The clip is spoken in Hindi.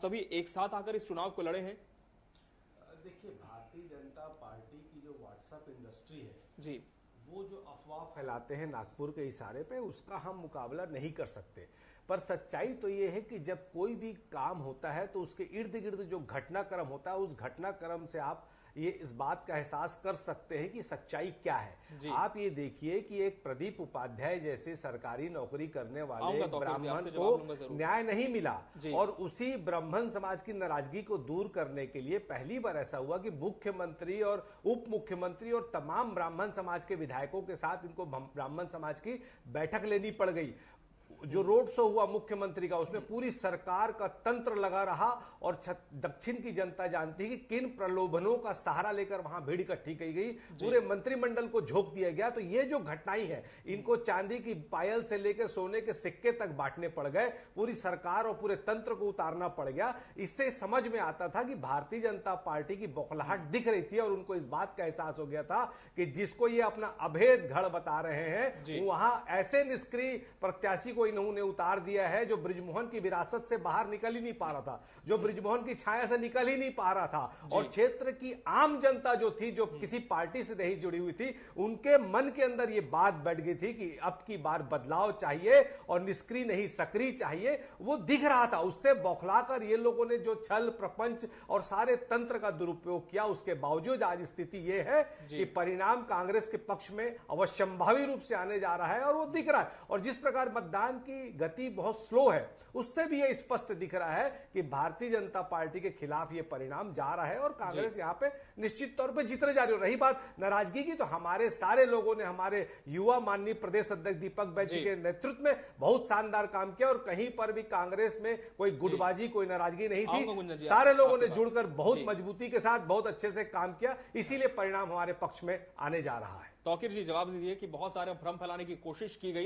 सभी एक साथ आकर इस चुनाव को लड़े हैं? देखिए, भारतीय जनता पार्टी की जो व्हाट्सएप इंडस्ट्री है जी, वो जो अफवाह फैलाते हैं नागपुर के इशारे पे, उसका हम मुकाबला नहीं कर सकते। पर सच्चाई तो ये है कि जब कोई भी काम होता है तो उसके इर्द गिर्द जो घटनाक्रम होता है, उस घटनाक्रम से आप ये इस बात का एहसास कर सकते हैं कि सच्चाई क्या है। आप ये देखिए कि एक प्रदीप उपाध्याय जैसे सरकारी नौकरी करने वाले ब्राह्मण को न्याय नहीं मिला और उसी ब्राह्मण समाज की नाराजगी को दूर करने के लिए पहली बार ऐसा हुआ कि मुख्यमंत्री और उप मुख्यमंत्री और तमाम ब्राह्मण समाज के विधायकों के साथ इनको ब्राह्मण समाज की बैठक लेनी पड़ गई। जो रोड शो हुआ मुख्यमंत्री का, उसमें पूरी सरकार का तंत्र लगा रहा और दक्षिण की जनता जानती है कि किन प्रलोभनों का सहारा लेकर वहां भीड़ इकट्ठी की गई, पूरे मंत्रिमंडल को झोंक दिया गया। तो ये जो घटनाएं हैं, इनको चांदी की पायल से लेकर सोने के सिक्के तक बांटने पड़ गए, पूरी सरकार और पूरे तंत्र को उतारना पड़ गया। इससे समझ में आता था कि भारतीय जनता पार्टी की बौखलाहट दिख रही थी और उनको इस बात का एहसास हो गया था कि जिसको ये अपना अभेद गढ़ बता रहे हैं, वहां ऐसे निष्क्रिय प्रत्याशी को इन्होंने उतार दिया है जो बृजमोहन की विरासत से बाहर निकल ही नहीं पा रहा था, जो बृजमोहन की छाया से निकल ही नहीं पा रहा था। और क्षेत्र की आम जनता जो थी, जो किसी पार्टी से नहीं जुड़ी हुई थी, उनके मन के अंदर यह बात बैठ गई थी कि अब की बार बदलाव चाहिए और निष्क्रिय नहीं सक्रिय चाहिए। वो दिख रहा था। उससे बौखलाकर ये लोगों ने जो छल प्रपंच और सारे तंत्र का दुरुपयोग किया, उसके बावजूद आज स्थिति यह है कि परिणाम कांग्रेस के पक्ष में अवश्यंभावी रूप से आने जा रहा है और वो दिख रहा है। और जिस प्रकार मतदान की गति बहुत स्लो है, उससे भी यह स्पष्ट दिख रहा है कि भारतीय जनता पार्टी के खिलाफ यह परिणाम जा रहा है और कांग्रेस यहां पे निश्चित तौर पे जीतने जा रही है। रही बात नाराजगी की, तो हमारे सारे लोगों ने, हमारे युवा माननीय प्रदेश अध्यक्ष दीपक बैज के नेतृत्व में बहुत शानदार काम किया और कहीं पर भी कांग्रेस में कोई गुटबाजी, कोई नाराजगी नहीं थी। सारे लोगों ने जुड़कर बहुत मजबूती के साथ बहुत अच्छे से काम किया, इसीलिए परिणाम हमारे पक्ष में आने जा रहा है। तौकीर जी, जवाब दीजिए कि बहुत सारे भ्रम फैलाने की कोशिश की गई।